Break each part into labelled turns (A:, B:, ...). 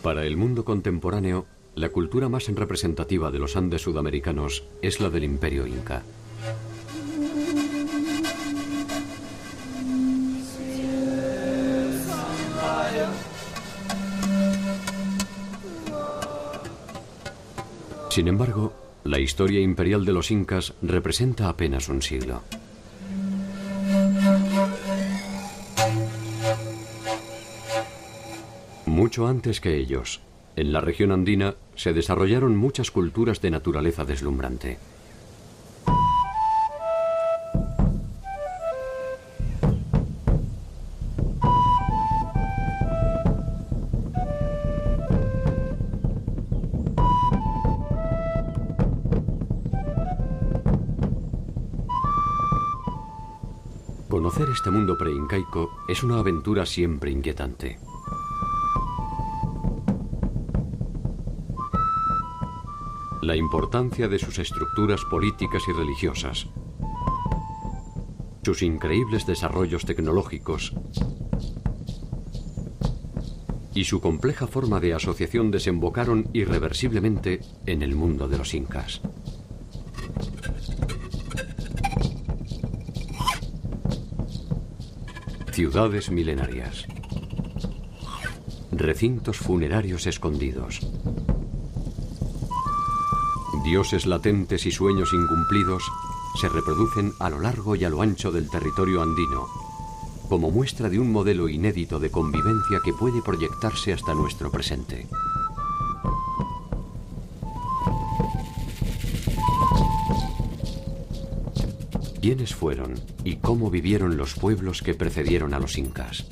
A: Para el mundo contemporáneo, la cultura más representativa de los Andes sudamericanos es la del Imperio Inca. Sin embargo, la historia imperial de los incas representa apenas un siglo. Mucho antes que ellos, en la región andina se desarrollaron muchas culturas de naturaleza deslumbrante. Conocer este mundo preincaico es una aventura siempre inquietante. La importancia de sus estructuras políticas y religiosas, sus increíbles desarrollos tecnológicos y su compleja forma de asociación desembocaron irreversiblemente en el mundo de los incas. Ciudades milenarias, recintos funerarios escondidos, dioses latentes y sueños incumplidos se reproducen a lo largo y a lo ancho del territorio andino, como muestra de un modelo inédito de convivencia que puede proyectarse hasta nuestro presente. ¿Quiénes fueron y cómo vivieron los pueblos que precedieron a los incas?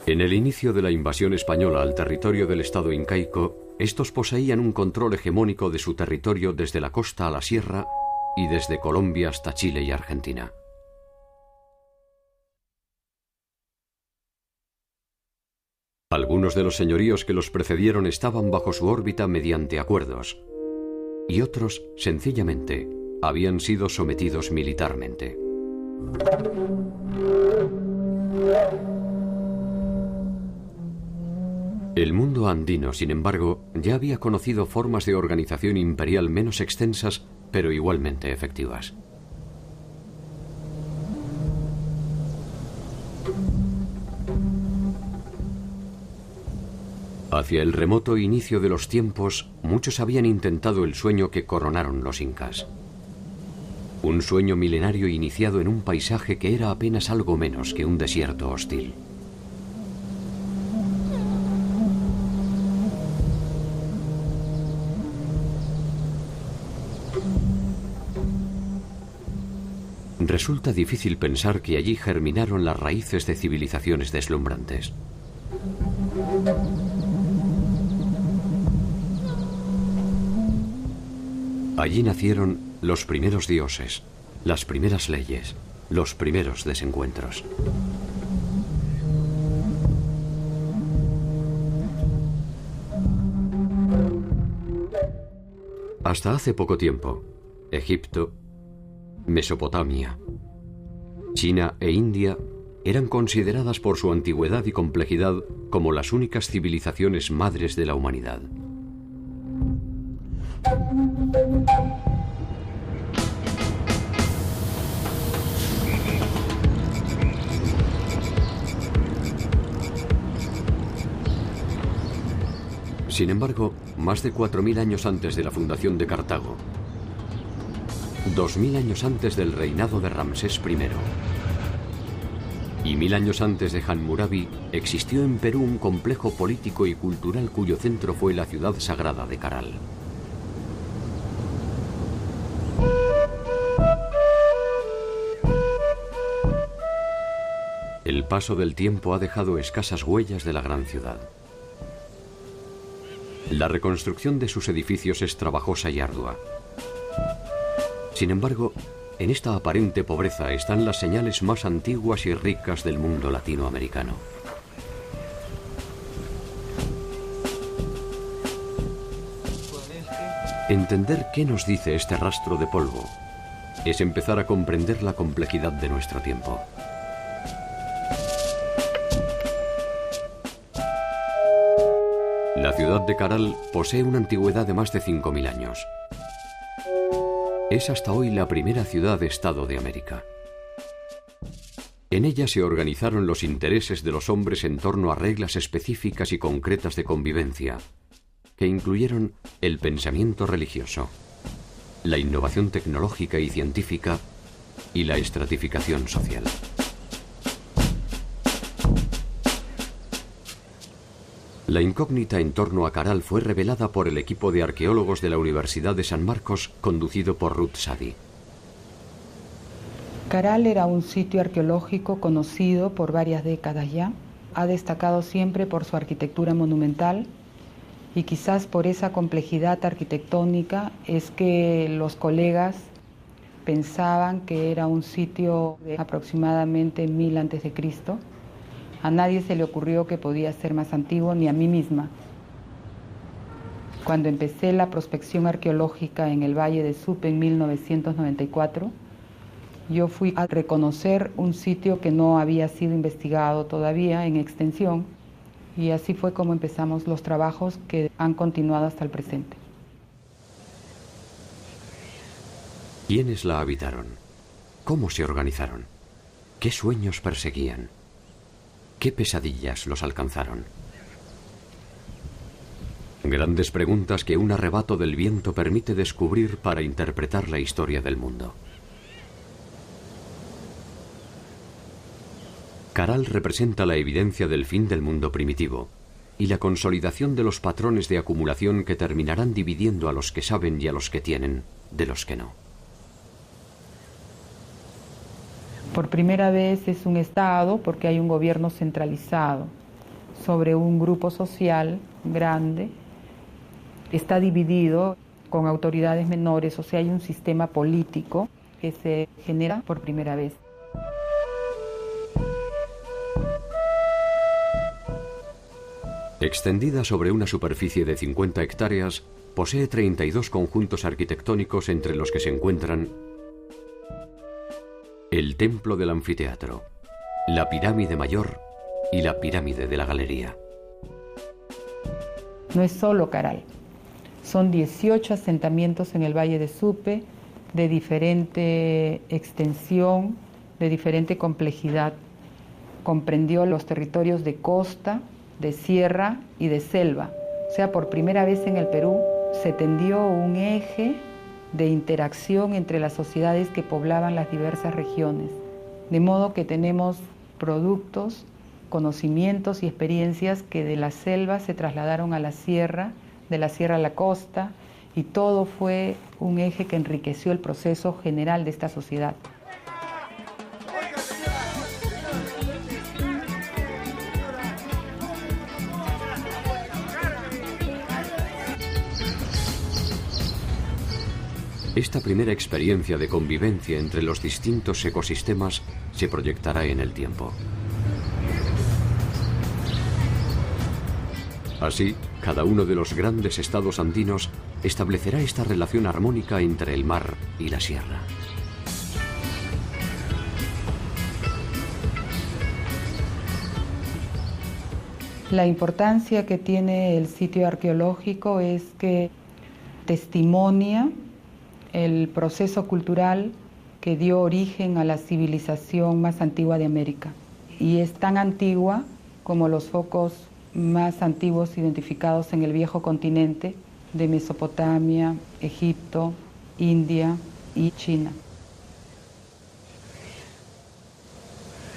A: En el inicio de la invasión española al territorio del estado incaico, estos poseían un control hegemónico de su territorio desde la costa a la sierra y desde Colombia hasta Chile y Argentina. Algunos de los señoríos que los precedieron estaban bajo su órbita mediante acuerdos, y otros, sencillamente, habían sido sometidos militarmente. El mundo andino, sin embargo, ya había conocido formas de organización imperial menos extensas, pero igualmente efectivas. Hacia el remoto inicio de los tiempos, muchos habían intentado el sueño que coronaron los incas. Un sueño milenario iniciado en un paisaje que era apenas algo menos que un desierto hostil. Resulta difícil pensar que allí germinaron las raíces de civilizaciones deslumbrantes. Allí nacieron los primeros dioses, las primeras leyes, los primeros desencuentros. Hasta hace poco tiempo, Egipto, Mesopotamia, China e India eran consideradas por su antigüedad y complejidad como las únicas civilizaciones madres de la humanidad. Sin embargo, más de 4000 años antes de la fundación de Cartago, 2000 años antes del reinado de Ramsés I y 1000 años antes de Hammurabi, existió en Perú un complejo político y cultural cuyo centro fue la ciudad sagrada de Caral. paso del tiempo ha dejado escasas huellas de la gran ciudad. La reconstrucción de sus edificios es trabajosa y ardua. Sin embargo, en esta aparente pobreza están las señales más antiguas y ricas del mundo latinoamericano. Entender qué nos dice este rastro de polvo es empezar a comprender la complejidad de nuestro tiempo. La ciudad de Caral posee una antigüedad de más de 5.000 años. Es hasta hoy la primera ciudad-estado de América. En ella se organizaron los intereses de los hombres en torno a reglas específicas y concretas de convivencia, que incluyeron el pensamiento religioso, la innovación tecnológica y científica y la estratificación social. La incógnita en torno a Caral fue revelada por el equipo de arqueólogos de la Universidad de San Marcos, conducido por Ruth Sadi.
B: Caral era un sitio arqueológico conocido por varias décadas ya. Ha destacado siempre por su arquitectura monumental y quizás por esa complejidad arquitectónica es que los colegas pensaban que era un sitio de aproximadamente 1000 a.C. A nadie se le ocurrió que podía ser más antiguo, ni a mí misma. Cuando empecé la prospección arqueológica en el Valle de Supe en 1994, yo fui a reconocer un sitio que no había sido investigado todavía en extensión, y así fue como empezamos los trabajos que han continuado hasta el presente.
A: ¿Quiénes la habitaron? ¿Cómo se organizaron? ¿Qué sueños perseguían? ¿Qué pesadillas los alcanzaron? Grandes preguntas que un arrebato del viento permite descubrir para interpretar la historia del mundo. Caral representa la evidencia del fin del mundo primitivo y la consolidación de los patrones de acumulación que terminarán dividiendo a los que saben y a los que tienen de los que no.
B: Por primera vez es un Estado porque hay un gobierno centralizado sobre un grupo social grande. Está dividido con autoridades menores, o sea, hay un sistema político que se genera por primera vez.
A: Extendida sobre una superficie de 50 hectáreas, posee 32 conjuntos arquitectónicos entre los que se encuentran el Templo del Anfiteatro, la Pirámide Mayor y la Pirámide de la Galería.
B: No es solo Caral, son 18 asentamientos en el Valle de Supe, de diferente extensión, de diferente complejidad. Comprendió los territorios de costa, de sierra y de selva. O sea, por primera vez en el Perú se tendió un eje de interacción entre las sociedades que poblaban las diversas regiones. De modo que tenemos productos, conocimientos y experiencias que de la selva se trasladaron a la sierra, de la sierra a la costa, y todo fue un eje que enriqueció el proceso general de esta sociedad.
A: Esta primera experiencia de convivencia entre los distintos ecosistemas se proyectará en el tiempo. Así, cada uno de los grandes estados andinos establecerá esta relación armónica entre el mar y la sierra.
B: La importancia que tiene el sitio arqueológico es que testimonia el proceso cultural que dio origen a la civilización más antigua de América. Y es tan antigua como los focos más antiguos identificados en el viejo continente de Mesopotamia, Egipto, India y China.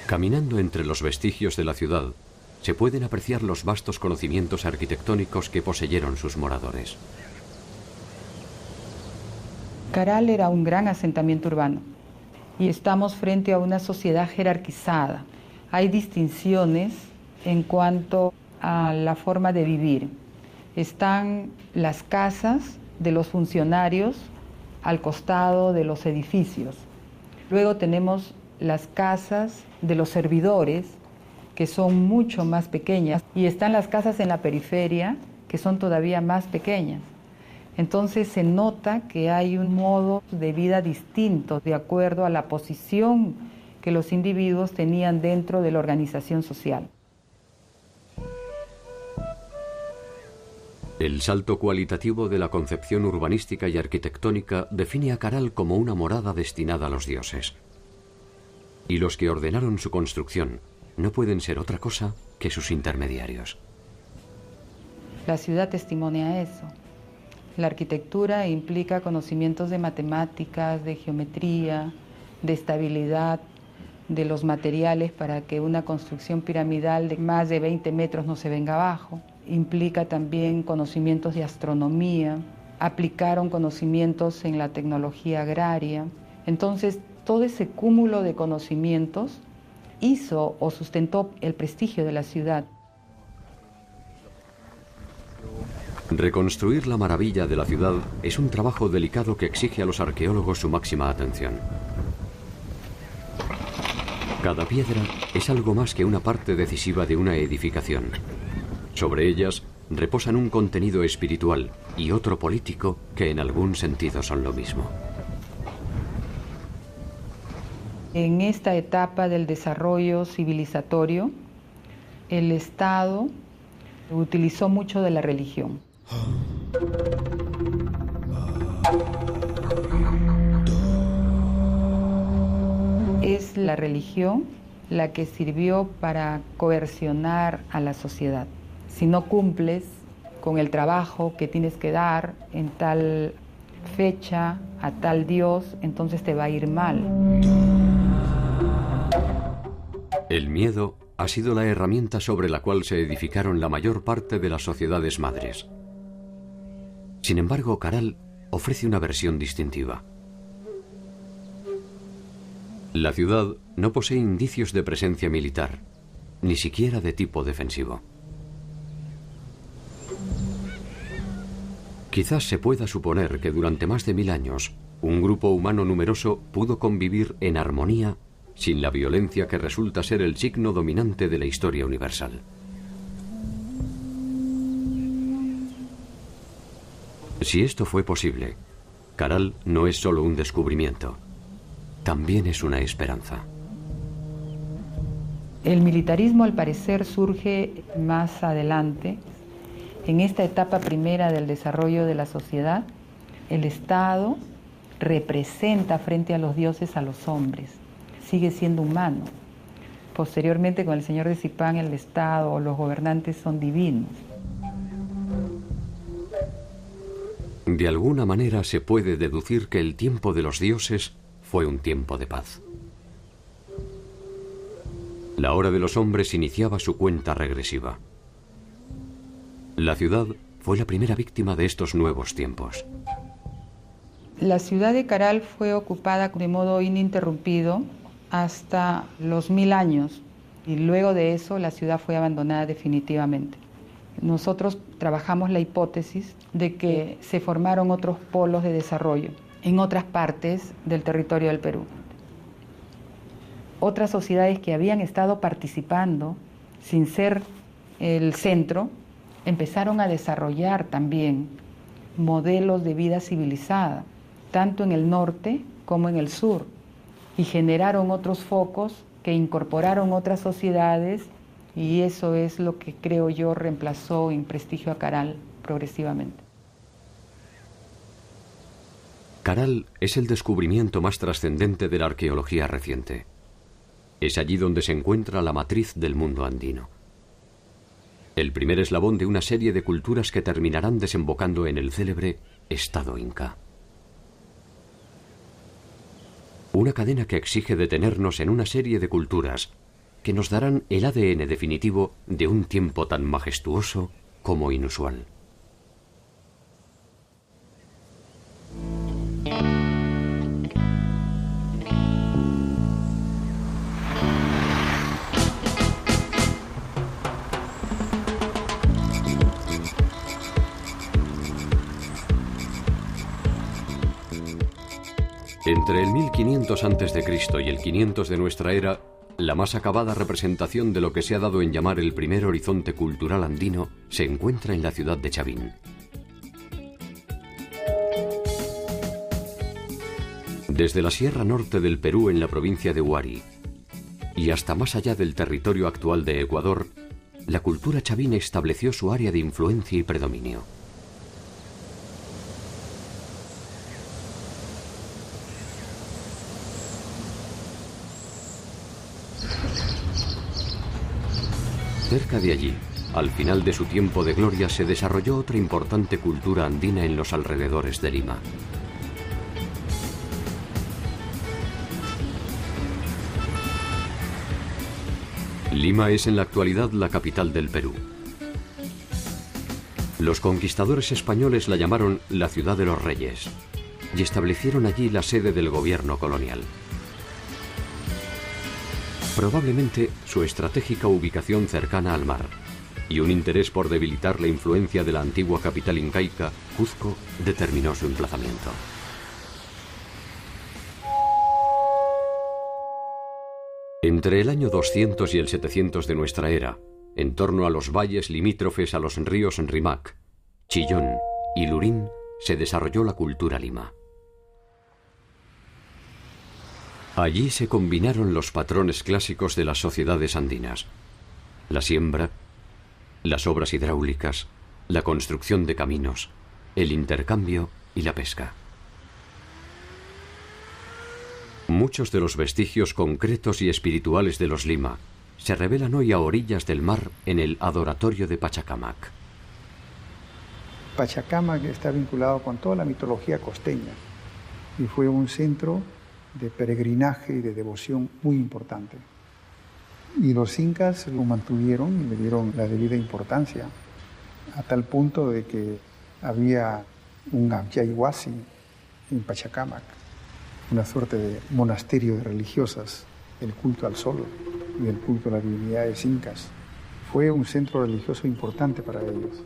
A: Caminando entre los vestigios de la ciudad, se pueden apreciar los vastos conocimientos arquitectónicos que poseyeron sus moradores.
B: Caral era un gran asentamiento urbano y estamos frente a una sociedad jerarquizada. hay distinciones en cuanto a la forma de vivir. Están las casas de los funcionarios al costado de los edificios. Luego tenemos las casas de los servidores, que son mucho más pequeñas, y están las casas en la periferia, que son todavía más pequeñas. Entonces se nota que hay un modo de vida distinto de acuerdo a la posición que los individuos tenían dentro de la organización social.
A: El salto cualitativo de la concepción urbanística y arquitectónica define a Caral como una morada destinada a los dioses. Y los que ordenaron su construcción no pueden ser otra cosa que sus intermediarios.
B: La ciudad testimonia eso. La arquitectura implica conocimientos de matemáticas, de geometría, de estabilidad, de los materiales para que una construcción piramidal de más de 20 metros no se venga abajo. Implica también conocimientos de astronomía, aplicaron conocimientos en la tecnología agraria. Entonces, todo ese cúmulo de conocimientos hizo o sustentó el prestigio de la ciudad.
A: Reconstruir la maravilla de la ciudad es un trabajo delicado que exige a los arqueólogos su máxima atención. Cada piedra es algo más que una parte decisiva de una edificación. Sobre ellas reposan un contenido espiritual y otro político que en algún sentido son lo mismo.
B: En esta etapa del desarrollo civilizatorio, el Estado utilizó mucho de la religión. Es la religión la que sirvió para coercionar a la sociedad. Si no cumples con el trabajo que tienes que dar en tal fecha, a tal dios, entonces te va a ir mal.
A: El miedo ha sido la herramienta sobre la cual se edificaron la mayor parte de las sociedades madres. Sin embargo, Caral ofrece una versión distintiva. La ciudad no posee indicios de presencia militar, ni siquiera de tipo defensivo. Quizás se pueda suponer que durante más de 1000 años, un grupo humano numeroso pudo convivir en armonía sin la violencia que resulta ser el signo dominante de la historia universal. Si esto fue posible, Caral no es solo un descubrimiento, también es una esperanza.
B: El militarismo, al parecer, surge más adelante. En esta etapa primera del desarrollo de la sociedad, el Estado representa frente a los dioses a los hombres, sigue siendo humano. Posteriormente, con el señor de Zipán, el Estado o los gobernantes son divinos.
A: De alguna manera se puede deducir que el tiempo de los dioses fue un tiempo de paz. La hora de los hombres iniciaba su cuenta regresiva. La ciudad fue la primera víctima de estos nuevos tiempos.
B: La ciudad de Caral fue ocupada de modo ininterrumpido hasta los 1000 años y luego de eso la ciudad fue abandonada definitivamente. Nosotros trabajamos la hipótesis de que se formaron otros polos de desarrollo en otras partes del territorio del Perú. Otras sociedades que habían estado participando sin ser el centro empezaron a desarrollar también modelos de vida civilizada, tanto en el norte como en el sur, y generaron otros focos que incorporaron otras sociedades, y eso es lo que creo yo reemplazó en prestigio a Caral progresivamente.
A: Caral es el descubrimiento más trascendente de la arqueología reciente. Es allí donde se encuentra la matriz del mundo andino. El primer eslabón de una serie de culturas que terminarán desembocando en el célebre Estado Inca. Una cadena que exige detenernos en una serie de culturas que nos darán el ADN definitivo de un tiempo tan majestuoso como inusual. Entre el 1500 a.C. y el 500 de nuestra era, la más acabada representación de lo que se ha dado en llamar el primer horizonte cultural andino se encuentra en la ciudad de Chavín. Desde la Sierra Norte del Perú en la provincia de Huari y hasta más allá del territorio actual de Ecuador, la cultura chavín estableció su área de influencia y predominio. Cerca de allí, al final de su tiempo de gloria, se desarrolló otra importante cultura andina en los alrededores de Lima. Lima es en la actualidad la capital del Perú. Los conquistadores españoles la llamaron la Ciudad de los Reyes y establecieron allí la sede del gobierno colonial. Probablemente su estratégica ubicación cercana al mar y un interés por debilitar la influencia de la antigua capital incaica, Cuzco, determinó su emplazamiento. Entre el año 200 y el 700 de nuestra era, en torno a los valles limítrofes a los ríos Rímac, Chillón y Lurín, se desarrolló la cultura lima. Allí se combinaron los patrones clásicos de las sociedades andinas: la siembra, las obras hidráulicas, la construcción de caminos, el intercambio y la pesca. Muchos de los vestigios concretos y espirituales de los Lima se revelan hoy a orillas del mar en el adoratorio de Pachacamac.
C: Pachacamac está vinculado con toda la mitología costeña y fue un centro de peregrinaje y de devoción muy importante. Y los incas lo mantuvieron y le dieron la debida importancia, a tal punto de que había un Abyahuasi en Pachacamac, una suerte de monasterio de religiosas, el culto al sol y el culto a las divinidades incas. Fue un centro religioso importante para ellos.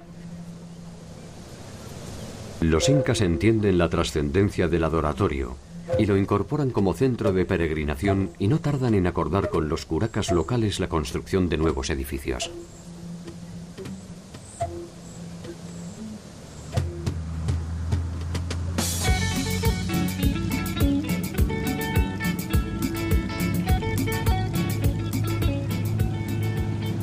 A: Los incas entienden la trascendencia del adoratorio y lo incorporan como centro de peregrinación y no tardan en acordar con los curacas locales la construcción de nuevos edificios.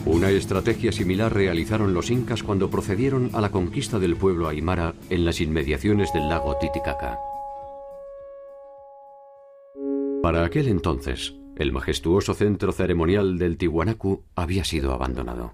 A: Una estrategia similar realizaron los incas cuando procedieron a la conquista del pueblo aymara en las inmediaciones del lago Titicaca. Para aquel entonces, el majestuoso centro ceremonial del Tiwanaku había sido abandonado.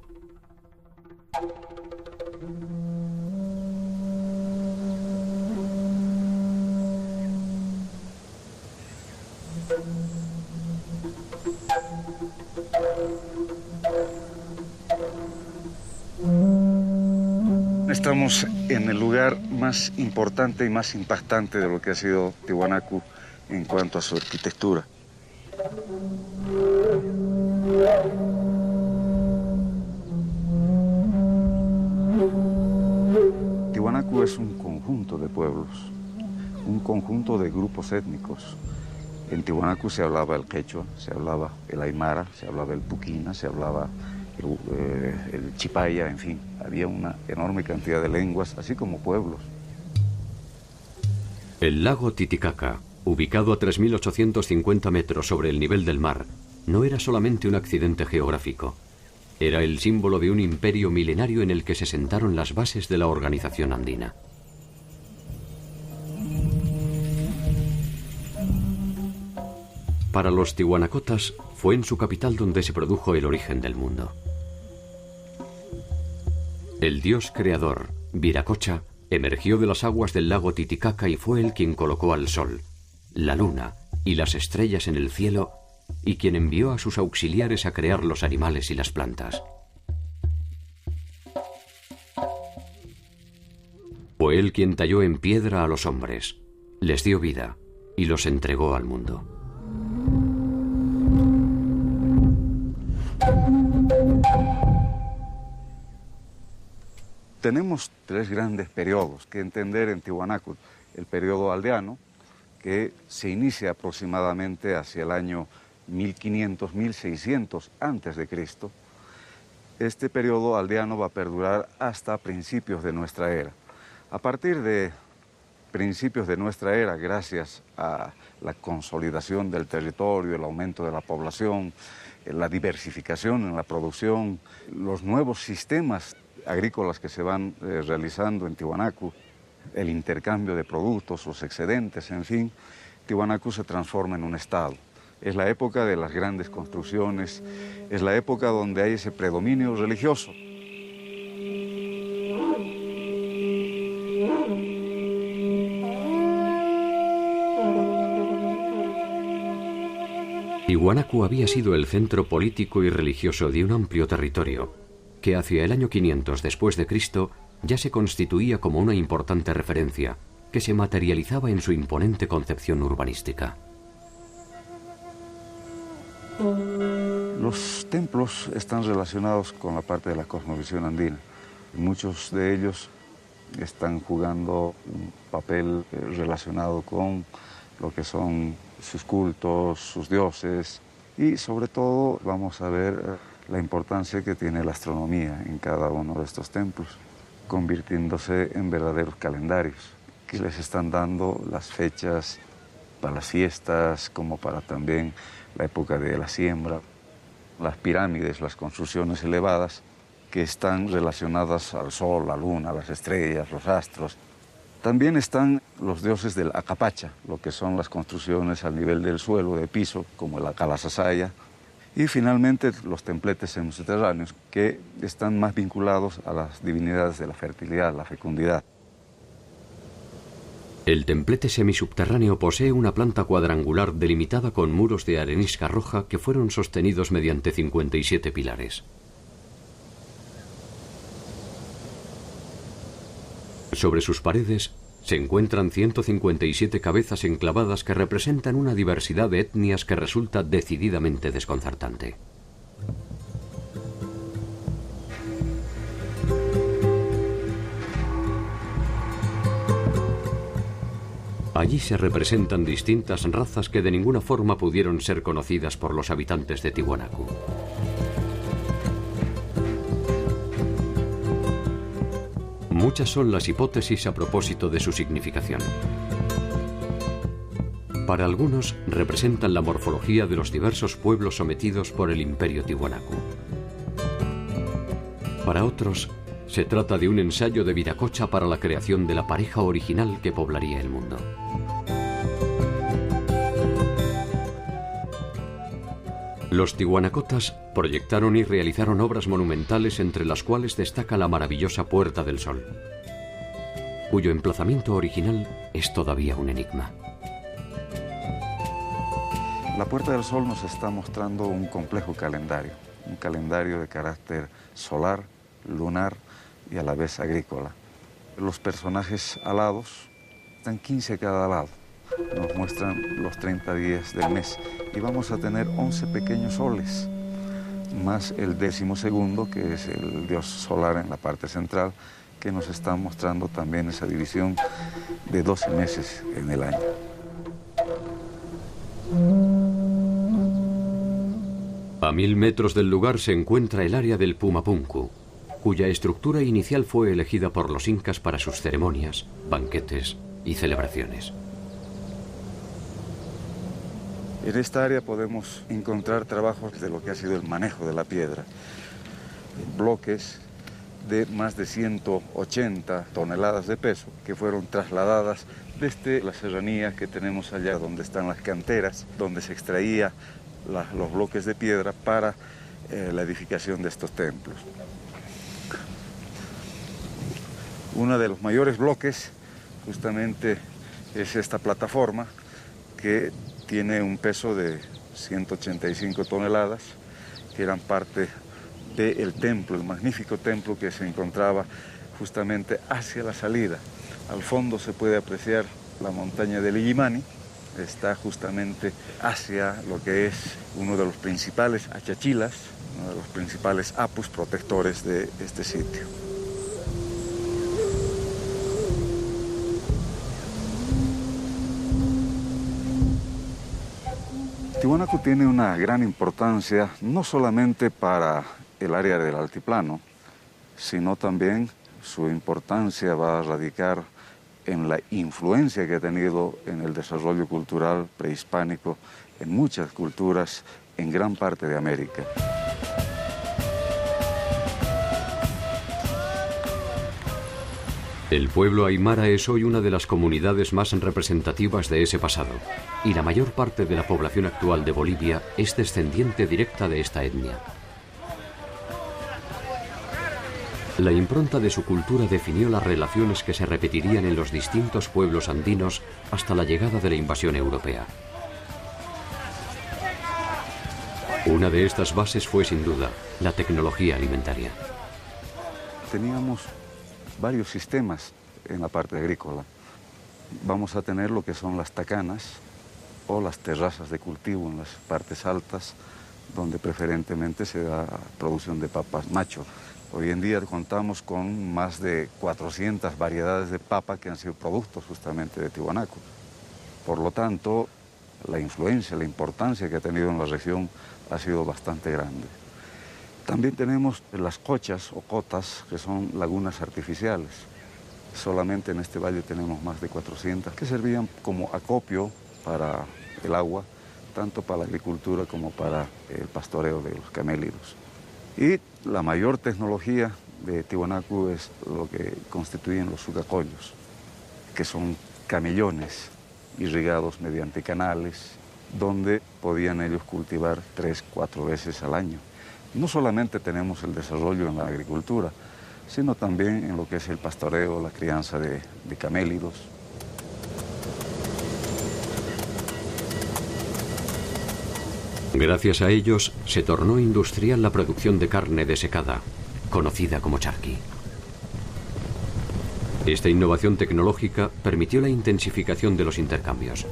D: Estamos en el lugar más importante y más impactante de lo que ha sido Tiwanaku en cuanto a su arquitectura. Tiwanaku es un conjunto de pueblos, un conjunto de grupos étnicos. En Tiwanaku se hablaba el quechua, se hablaba el aymara, se hablaba el puquina, se hablaba el chipaya, en fin, había una enorme cantidad de lenguas, así como pueblos.
A: El lago Titicaca, ubicado a 3.850 metros sobre el nivel del mar, no era solamente un accidente geográfico. Era el símbolo de un imperio milenario en el que se sentaron las bases de la organización andina. Para los tiwanacotas, fue en su capital donde se produjo el origen del mundo. El dios creador, Viracocha, emergió de las aguas del lago Titicaca y fue él quien colocó al sol, la luna y las estrellas en el cielo y quien envió a sus auxiliares a crear los animales y las plantas. Fue él quien talló en piedra a los hombres, les dio vida y los entregó al mundo.
D: Tenemos tres grandes periodos que entender en Tiwanaku. El periodo aldeano, que se inicia aproximadamente hacia el año 1500, 1600 antes de Cristo. Este periodo aldeano va a perdurar hasta principios de nuestra era. A partir de principios de nuestra era, gracias a la consolidación del territorio, el aumento de la población, la diversificación en la producción, los nuevos sistemas agrícolas que se van realizando en Tiwanaku, el intercambio de productos, los excedentes, en fin, Tiwanaku se transforma en un estado. Es la época de las grandes construcciones, es la época donde hay ese predominio religioso.
A: Tiwanaku había sido el centro político y religioso de un amplio territorio, que hacia el año 500 después de Cristo ya se constituía como una importante referencia, que se materializaba en su imponente concepción urbanística.
D: Los templos están relacionados con la parte de la cosmovisión andina. Muchos de ellos están jugando un papel relacionado con lo que son sus cultos, sus dioses, y sobre todo vamos a ver la importancia que tiene la astronomía en cada uno de estos templos, convirtiéndose en verdaderos calendarios que les están dando las fechas para las fiestas, como para también la época de la siembra. Las pirámides, las construcciones elevadas que están relacionadas al sol, la luna, las estrellas, los astros. También están los dioses del Acapacha, lo que son las construcciones al nivel del suelo, de piso, como el Akalasasaya. Y finalmente los templetes subterráneos, que están más vinculados a las divinidades de la fertilidad, la fecundidad.
A: El templete semisubterráneo posee una planta cuadrangular delimitada con muros de arenisca roja que fueron sostenidos mediante 57 pilares. Sobre sus paredes se encuentran 157 cabezas enclavadas que representan una diversidad de etnias que resulta decididamente desconcertante. Allí se representan distintas razas que de ninguna forma pudieron ser conocidas por los habitantes de Tiwanaku. Muchas son las hipótesis a propósito de su significación. Para algunos, representan la morfología de los diversos pueblos sometidos por el Imperio Tiwanaku. Para otros, se trata de un ensayo de Viracocha para la creación de la pareja original que poblaría el mundo. Los tiwanacotas proyectaron y realizaron obras monumentales, entre las cuales destaca la maravillosa Puerta del Sol, cuyo emplazamiento original es todavía un enigma.
D: La Puerta del Sol nos está mostrando un complejo calendario, un calendario de carácter solar, lunar y a la vez agrícola. Los personajes alados están 15 a cada lado. Nos muestran los 30 días del mes y vamos a tener 11 pequeños soles, más el 12º, que es el dios solar en la parte central, que nos está mostrando también esa división de 12 meses en el año.
A: A 1000 metros del lugar se encuentra el área del Pumapunku, cuya estructura inicial fue elegida por los incas para sus ceremonias, banquetes y celebraciones.
D: En esta área podemos encontrar trabajos de lo que ha sido el manejo de la piedra, bloques de más de 180 toneladas de peso que fueron trasladadas desde la serranía que tenemos allá, donde están las canteras, donde se extraía los bloques de piedra para la edificación de estos templos. Uno de los mayores bloques justamente es esta plataforma, que tiene un peso de 185 toneladas, que eran parte del templo, el magnífico templo que se encontraba justamente hacia la salida. Al fondo se puede apreciar la montaña del Illimani, está justamente hacia lo que es uno de los principales achachilas, uno de los principales apus protectores de este sitio. Tiwanaku tiene una gran importancia no solamente para el área del altiplano, sino también su importancia va a radicar en la influencia que ha tenido en el desarrollo cultural prehispánico en muchas culturas en gran parte de América.
A: El pueblo aymara es hoy una de las comunidades más representativas de ese pasado, y la mayor parte de la población actual de Bolivia es descendiente directa de esta etnia. La impronta de su cultura definió las relaciones que se repetirían en los distintos pueblos andinos hasta la llegada de la invasión europea. Una de estas bases fue, sin duda, la tecnología alimentaria.
D: Teníamos varios sistemas en la parte agrícola. Vamos a tener lo que son las tacanas o las terrazas de cultivo en las partes altas, donde preferentemente se da producción de papas macho. Hoy en día contamos con más de 400 variedades de papa que han sido productos justamente de Tiwanaku. Por lo tanto, la influencia, la importancia que ha tenido en la región ha sido bastante grande. También tenemos las cochas o cotas, que son lagunas artificiales. Solamente en este valle tenemos más de 400, que servían como acopio para el agua, tanto para la agricultura como para el pastoreo de los camélidos. Y la mayor tecnología de Tiwanaku es lo que constituyen los sucacollos, que son camellones irrigados mediante canales, donde podían ellos cultivar 3-4 veces al año. No solamente tenemos el desarrollo en la agricultura, sino también en lo que es el pastoreo, la crianza de camélidos.
A: Gracias a ellos se tornó industrial la producción de carne desecada, conocida como charqui. Esta innovación tecnológica permitió la intensificación de los intercambios.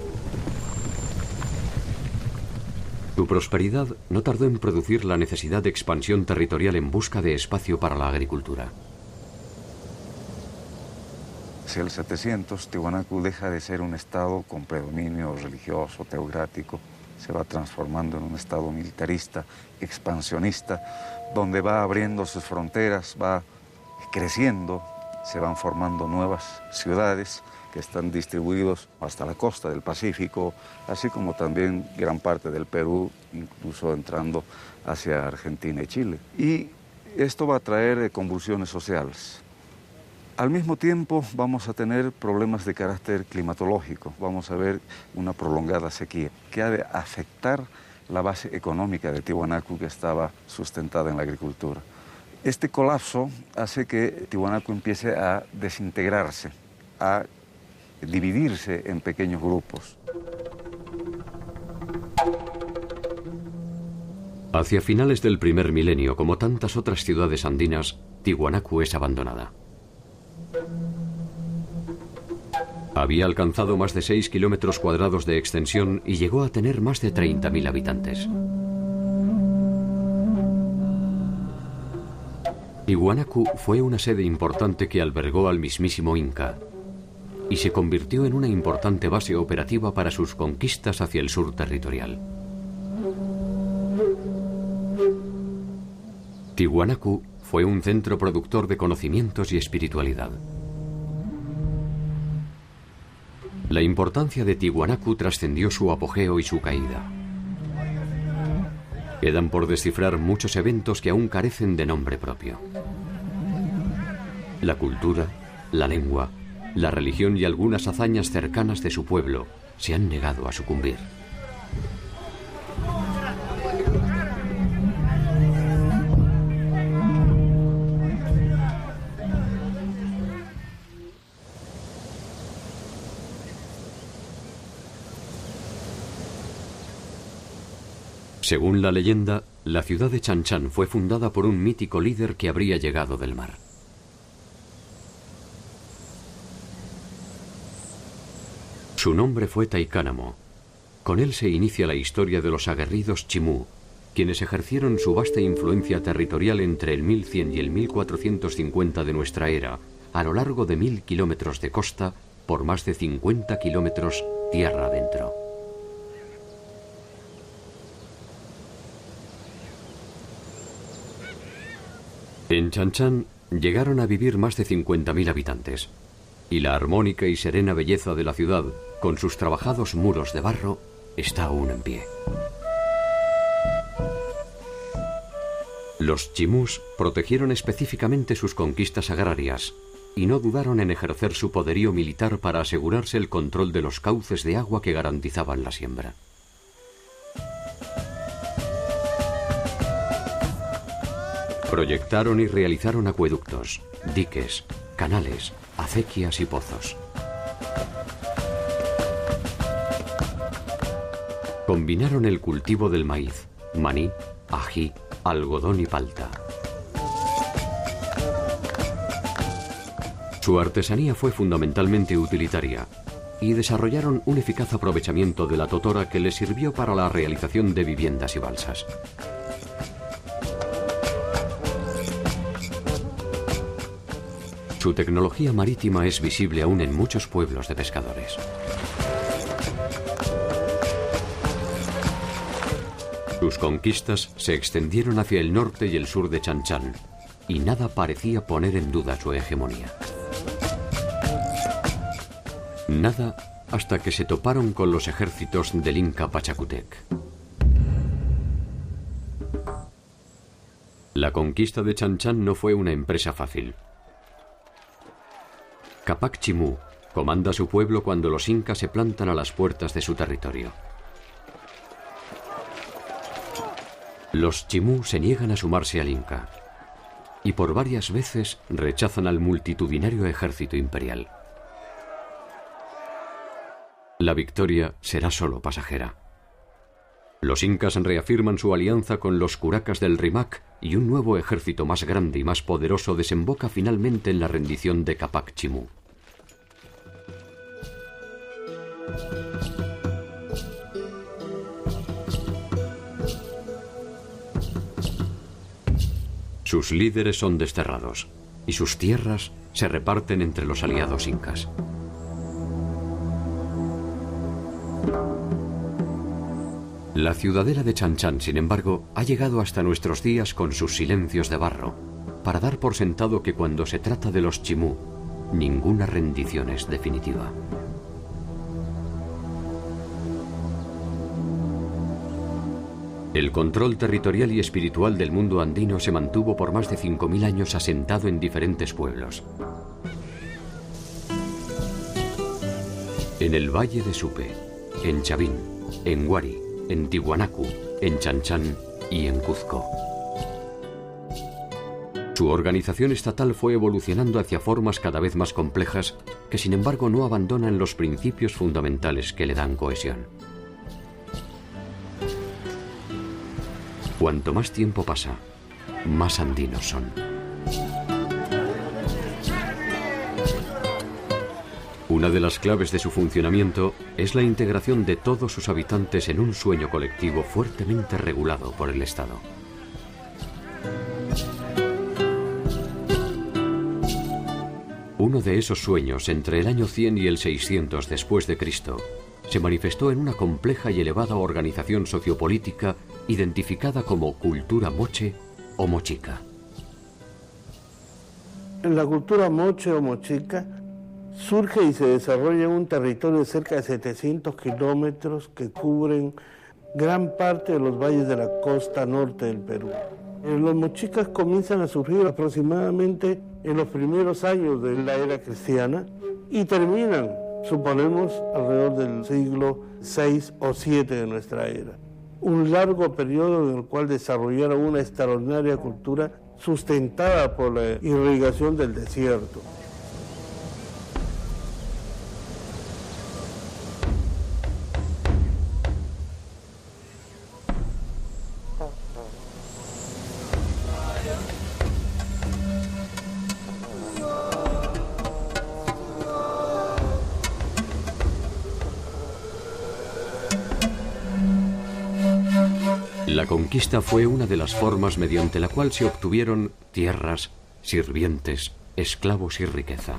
A: Su prosperidad no tardó en producir la necesidad de expansión territorial en busca de espacio para la agricultura.
D: Hacia el 700, Tiwanaku deja de ser un estado con predominio religioso, teocrático, se va transformando en un estado militarista, expansionista, donde va abriendo sus fronteras, va creciendo, se van formando nuevas ciudades que están distribuidos hasta la costa del Pacífico, así como también gran parte del Perú, incluso entrando hacia Argentina y Chile. Y esto va a traer convulsiones sociales. Al mismo tiempo vamos a tener problemas de carácter climatológico, vamos a ver una prolongada sequía que ha de afectar la base económica de Tiwanaku, que estaba sustentada en la agricultura. Este colapso hace que Tiwanaku empiece a desintegrarse, a dividirse en pequeños grupos.
A: Hacia finales del primer milenio, como tantas otras ciudades andinas, Tiwanaku es abandonada. Había alcanzado más de 6 kilómetros cuadrados de extensión y llegó a tener más de 30.000 habitantes. Tiwanaku fue una sede importante que albergó al mismísimo Inca y se convirtió en una importante base operativa para sus conquistas hacia el sur territorial. Tiwanaku fue un centro productor de conocimientos y espiritualidad. La importancia de Tiwanaku trascendió su apogeo y su caída. Quedan por descifrar muchos eventos que aún carecen de nombre propio. La cultura, la lengua, la religión y algunas hazañas cercanas de su pueblo se han negado a sucumbir. Según la leyenda, la ciudad de Chanchan fue fundada por un mítico líder que habría llegado del mar. Su nombre fue Taikánamo. Con él se inicia la historia de los aguerridos Chimú, quienes ejercieron su vasta influencia territorial entre el 1100 y el 1450 de nuestra era, a lo largo de 1000 kilómetros de costa por más de 50 kilómetros tierra adentro. En Chan Chan llegaron a vivir más de 50.000 habitantes, y la armónica y serena belleza de la ciudad, con sus trabajados muros de barro, está aún en pie. Los chimús protegieron específicamente sus conquistas agrarias y no dudaron en ejercer su poderío militar para asegurarse el control de los cauces de agua que garantizaban la siembra. Proyectaron y realizaron acueductos, diques, canales, acequias y pozos. Combinaron el cultivo del maíz, maní, ají, algodón y palta. Su artesanía fue fundamentalmente utilitaria y desarrollaron un eficaz aprovechamiento de la totora que les sirvió para la realización de viviendas y balsas. Su tecnología marítima es visible aún en muchos pueblos de pescadores. Sus conquistas se extendieron hacia el norte y el sur de Chan Chan, y nada parecía poner en duda su hegemonía. Nada hasta que se toparon con los ejércitos del Inca Pachacútec. La conquista de Chan Chan no fue una empresa fácil. Capac Chimú comanda a su pueblo cuando los incas se plantan a las puertas de su territorio. Los chimú se niegan a sumarse al Inca y por varias veces rechazan al multitudinario ejército imperial. La victoria será solo pasajera. Los incas reafirman su alianza con los curacas del Rimac y un nuevo ejército más grande y más poderoso desemboca finalmente en la rendición de Capac Chimú. Sus líderes son desterrados y sus tierras se reparten entre los aliados incas. La ciudadela de Chan Chan, sin embargo, ha llegado hasta nuestros días con sus silencios de barro, para dar por sentado que cuando se trata de los chimú, ninguna rendición es definitiva. El control territorial y espiritual del mundo andino se mantuvo por más de 5.000 años asentado en diferentes pueblos. En el Valle de Supe, en Chavín, en Huari, en Tiwanaku, en Chan Chan y en Cuzco. Su organización estatal fue evolucionando hacia formas cada vez más complejas que sin embargo no abandonan los principios fundamentales que le dan cohesión. Cuanto más tiempo pasa, más andinos son. Una de las claves de su funcionamiento es la integración de todos sus habitantes en un sueño colectivo fuertemente regulado por el Estado. Uno de esos sueños, entre el año 100 y el 600 después de Cristo, se manifestó en una compleja y elevada organización sociopolítica identificada como cultura moche o mochica.
E: La cultura moche o mochica surge y se desarrolla en un territorio de cerca de 700 kilómetros que cubren gran parte de los valles de la costa norte del Perú. Los mochicas comienzan a surgir aproximadamente en los primeros años de la era cristiana y terminan, suponemos, alrededor del siglo VI o VII de nuestra era. Un largo periodo en el cual desarrollaron una extraordinaria cultura sustentada por la irrigación del desierto.
A: La conquista fue una de las formas mediante la cual se obtuvieron tierras, sirvientes, esclavos y riqueza.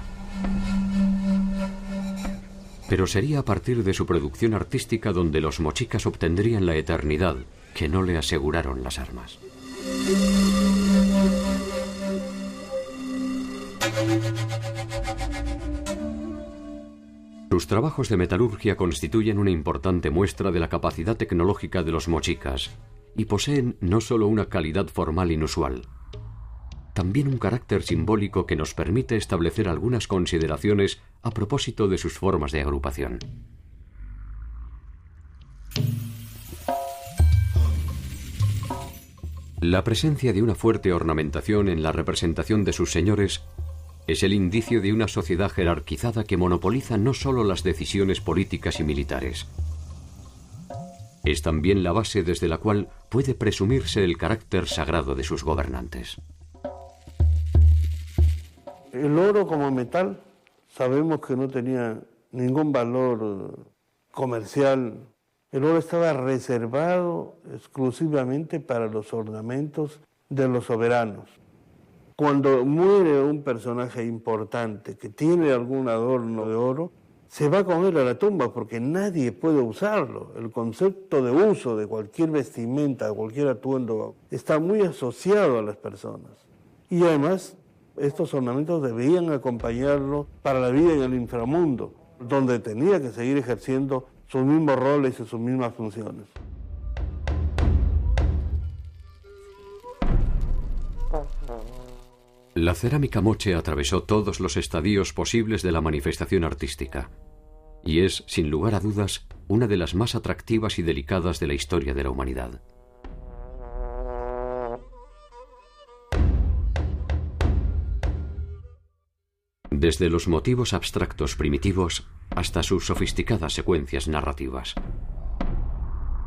A: Pero sería a partir de su producción artística donde los mochicas obtendrían la eternidad que no le aseguraron las armas. Sus trabajos de metalurgia constituyen una importante muestra de la capacidad tecnológica de los mochicas y poseen no solo una calidad formal inusual, también un carácter simbólico que nos permite establecer algunas consideraciones a propósito de sus formas de agrupación. La presencia de una fuerte ornamentación en la representación de sus señores es el indicio de una sociedad jerarquizada que monopoliza no solo las decisiones políticas y militares. Es también la base desde la cual puede presumirse el carácter sagrado de sus gobernantes.
E: El oro como metal sabemos que no tenía ningún valor comercial. El oro estaba reservado exclusivamente para los ornamentos de los soberanos. Cuando muere un personaje importante que tiene algún adorno de oro, se va con él a la tumba porque nadie puede usarlo. El concepto de uso de cualquier vestimenta, de cualquier atuendo, está muy asociado a las personas. Y además, estos ornamentos debían acompañarlo para la vida en el inframundo, donde tenía que seguir ejerciendo sus mismos roles y sus mismas funciones.
A: La cerámica moche atravesó todos los estadios posibles de la manifestación artística y es, sin lugar a dudas, una de las más atractivas y delicadas de la historia de la humanidad. Desde los motivos abstractos primitivos hasta sus sofisticadas secuencias narrativas.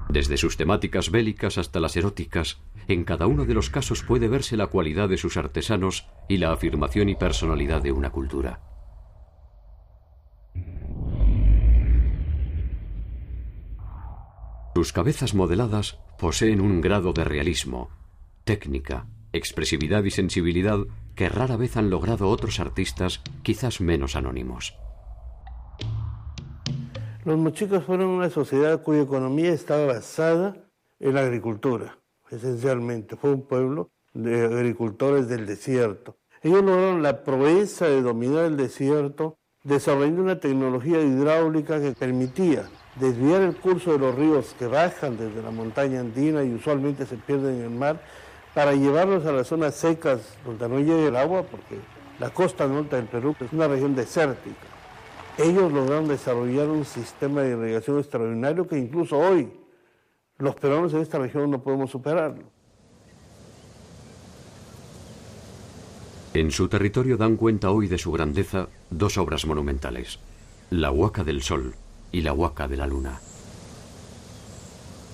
A: Desde sus temáticas bélicas hasta las eróticas, en cada uno de los casos puede verse la cualidad de sus artesanos y la afirmación y personalidad de una cultura. Sus cabezas modeladas poseen un grado de realismo, técnica, expresividad y sensibilidad que rara vez han logrado otros artistas quizás menos anónimos.
E: Los mochicas fueron una sociedad cuya economía estaba basada en la agricultura, esencialmente. Fue un pueblo de agricultores del desierto. Ellos lograron la proeza de dominar el desierto, desarrollando una tecnología hidráulica que permitía desviar el curso de los ríos que bajan desde la montaña andina y usualmente se pierden en el mar, para llevarlos a las zonas secas donde no llega el agua, porque la costa norte del Perú es una región desértica. Ellos lograron desarrollar un sistema de irrigación extraordinario que incluso hoy los peruanos en esta región no podemos superarlo.
A: En su territorio dan cuenta hoy de su grandeza dos obras monumentales, la Huaca del Sol y la Huaca de la Luna.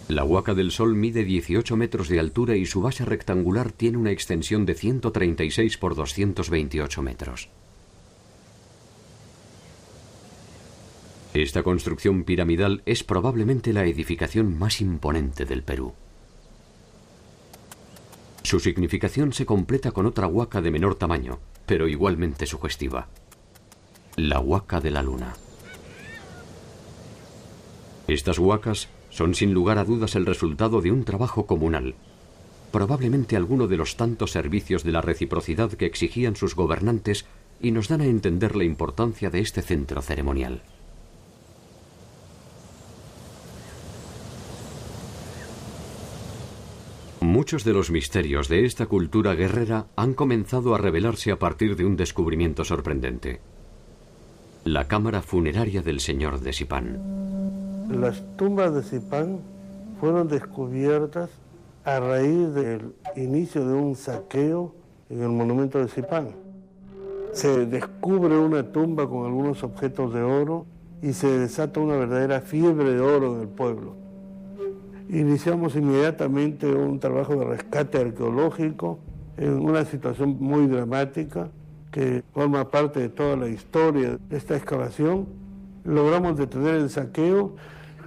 A: La Huaca del Sol mide 18 metros de altura y su base rectangular tiene una extensión de 136 por 228 metros. Esta construcción piramidal es probablemente la edificación más imponente del Perú. Su significación se completa con otra huaca de menor tamaño, pero igualmente sugestiva. La Huaca de la Luna. Estas huacas son sin lugar a dudas el resultado de un trabajo comunal, probablemente alguno de los tantos servicios de la reciprocidad que exigían sus gobernantes y nos dan a entender la importancia de este centro ceremonial. Muchos de los misterios de esta cultura guerrera han comenzado a revelarse a partir de un descubrimiento sorprendente: la cámara funeraria del señor de Sipán.
E: Las tumbas de Sipán fueron descubiertas a raíz del inicio de un saqueo en el monumento de Sipán. Se descubre una tumba con algunos objetos de oro y se desata una verdadera fiebre de oro en el pueblo. Iniciamos inmediatamente un trabajo de rescate arqueológico en una situación muy dramática que forma parte de toda la historia de esta excavación. Logramos detener el saqueo.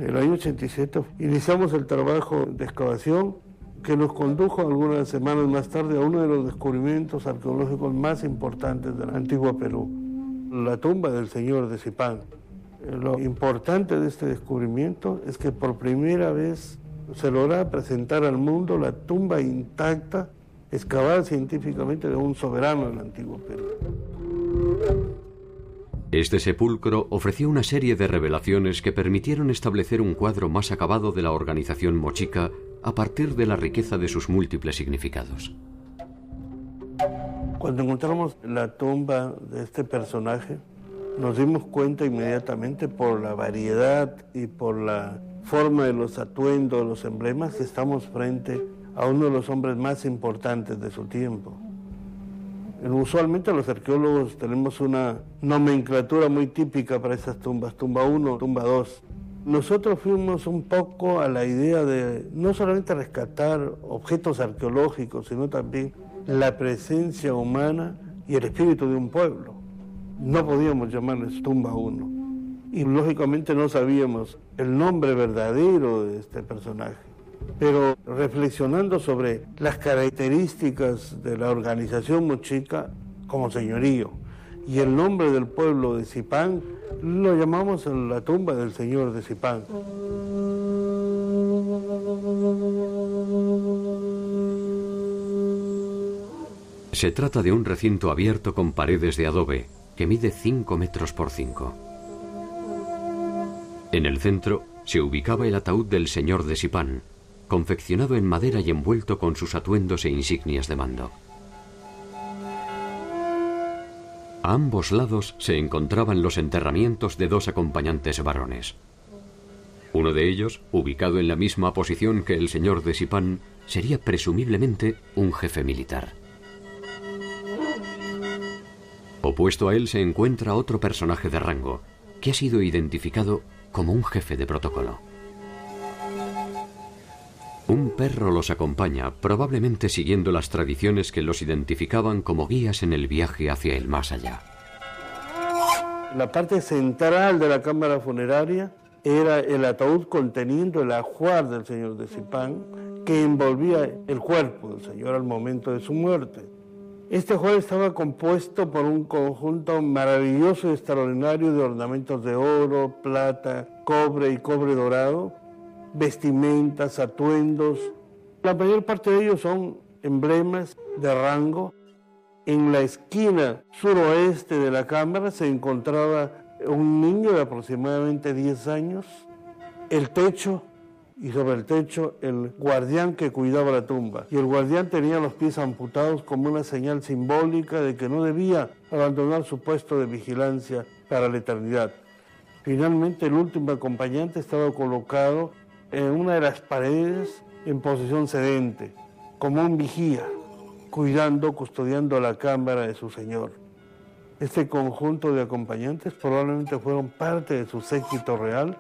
E: En el año 87 iniciamos el trabajo de excavación que nos condujo algunas semanas más tarde a uno de los descubrimientos arqueológicos más importantes del antiguo Perú, la tumba del señor de Sipán. Lo importante de este descubrimiento es que por primera vez se logra presentar al mundo la tumba intacta, excavada científicamente, de un soberano del antiguo Perú.
A: Este sepulcro ofreció una serie de revelaciones que permitieron establecer un cuadro más acabado de la organización mochica a partir de la riqueza de sus múltiples significados.
E: Cuando encontramos la tumba de este personaje, nos dimos cuenta inmediatamente por la variedad y por la forma de los atuendos, los emblemas, que estamos frente a uno de los hombres más importantes de su tiempo. Usualmente los arqueólogos tenemos una nomenclatura muy típica para esas tumbas, tumba 1, tumba 2. Nosotros fuimos un poco a la idea de no solamente rescatar objetos arqueológicos, sino también la presencia humana y el espíritu de un pueblo. No podíamos llamarles tumba 1 y lógicamente no sabíamos el nombre verdadero de este personaje. Pero reflexionando sobre las características de la organización mochica como señorío y el nombre del pueblo de Zipán, lo llamamos la tumba del señor de Zipán.
A: Se trata de un recinto abierto con paredes de adobe que mide 5 metros por 5. En el centro se ubicaba el ataúd del señor de Zipán, confeccionado en madera y envuelto con sus atuendos e insignias de mando. A ambos lados se encontraban los enterramientos de 2 acompañantes varones. Uno de ellos, ubicado en la misma posición que el señor de Zipán, sería presumiblemente un jefe militar. Opuesto a él se encuentra otro personaje de rango, que ha sido identificado como un jefe de protocolo. Un perro los acompaña, probablemente siguiendo las tradiciones que los identificaban como guías en el viaje hacia el más allá.
E: La parte central de la cámara funeraria era el ataúd conteniendo el ajuar del señor de Zipán, que envolvía el cuerpo del señor al momento de su muerte. Este ajuar estaba compuesto por un conjunto maravilloso y extraordinario de ornamentos de oro, plata, cobre y cobre dorado, vestimentas, atuendos. La mayor parte de ellos son emblemas de rango. En la esquina suroeste de la cámara se encontraba un niño de aproximadamente 10 años, el techo, y sobre el techo el guardián que cuidaba la tumba. Y el guardián tenía los pies amputados como una señal simbólica de que no debía abandonar su puesto de vigilancia para la eternidad. Finalmente, el último acompañante estaba colocado en una de las paredes en posición sedente, como un vigía, cuidando, custodiando la cámara de su señor. Este conjunto de acompañantes probablemente fueron parte de su séquito real,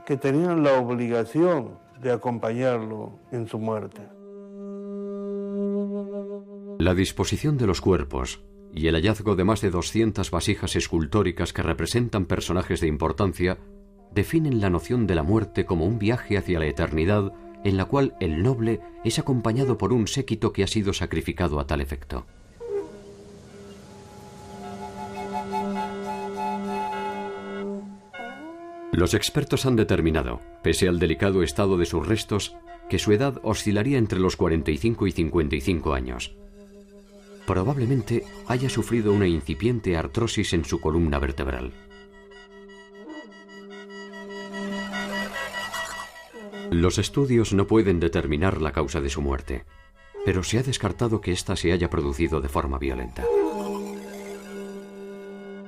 E: que tenían la obligación de acompañarlo en su muerte.
A: La disposición de los cuerpos y el hallazgo de más de 200 vasijas escultóricas que representan personajes de importancia definen la noción de la muerte como un viaje hacia la eternidad en la cual el noble es acompañado por un séquito que ha sido sacrificado a tal efecto. Los expertos han determinado, pese al delicado estado de sus restos, que su edad oscilaría entre los 45 y 55 años. Probablemente haya sufrido una incipiente artrosis en su columna vertebral. Los estudios no pueden determinar la causa de su muerte, pero se ha descartado que ésta se haya producido de forma violenta.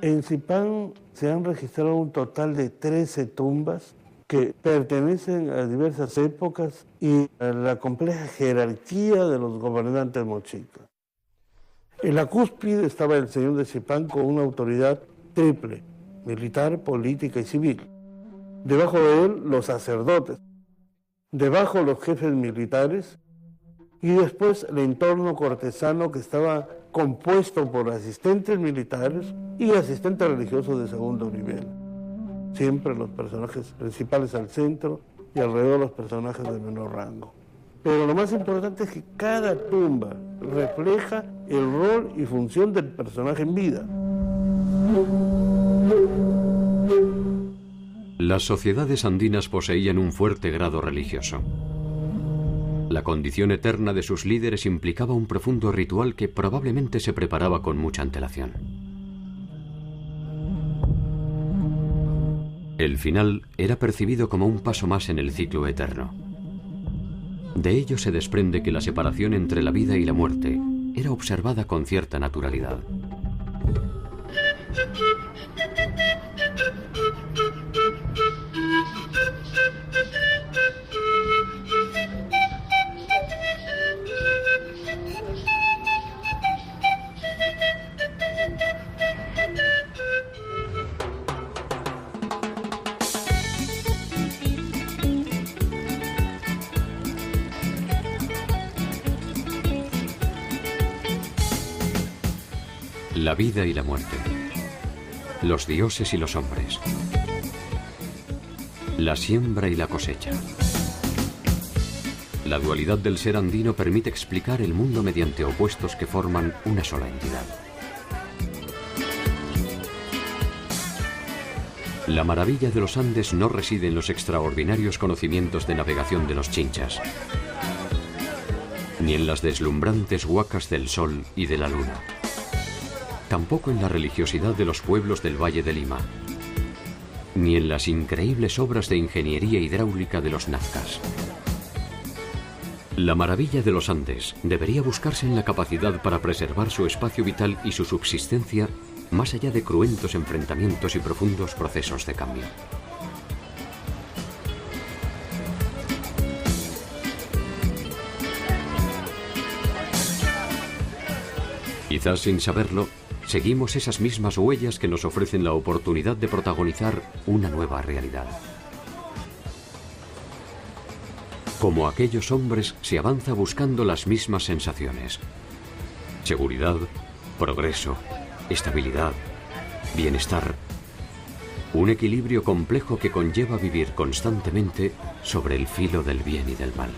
E: En Zipán se han registrado un total de 13 tumbas que pertenecen a diversas épocas y a la compleja jerarquía de los gobernantes mochicas. En la cúspide estaba el señor de Zipán con una autoridad triple, militar, política y civil. Debajo de él los sacerdotes, debajo los jefes militares y después el entorno cortesano que estaba compuesto por asistentes militares y asistentes religiosos de segundo nivel. Siempre los personajes principales al centro y alrededor los personajes de menor rango. Pero lo más importante es que cada tumba refleja el rol y función del personaje en vida.
A: Las sociedades andinas poseían un fuerte grado religioso. La condición eterna de sus líderes implicaba un profundo ritual que probablemente se preparaba con mucha antelación. El final era percibido como un paso más en el ciclo eterno. De ello se desprende que la separación entre la vida y la muerte era observada con cierta naturalidad. La vida y la muerte, los dioses y los hombres, la siembra y la cosecha. La dualidad del ser andino permite explicar el mundo mediante opuestos que forman una sola entidad. La maravilla de los Andes no reside en los extraordinarios conocimientos de navegación de los chinchas, ni en las deslumbrantes huacas del sol y de la luna. Tampoco en la religiosidad de los pueblos del Valle de Lima, ni en las increíbles obras de ingeniería hidráulica de los nazcas. La maravilla de los Andes debería buscarse en la capacidad para preservar su espacio vital y su subsistencia más allá de cruentos enfrentamientos y profundos procesos de cambio. Quizás sin saberlo, seguimos esas mismas huellas que nos ofrecen la oportunidad de protagonizar una nueva realidad. Como aquellos hombres, se avanza buscando las mismas sensaciones: seguridad, progreso, estabilidad, bienestar. Un equilibrio complejo que conlleva vivir constantemente sobre el filo del bien y del mal.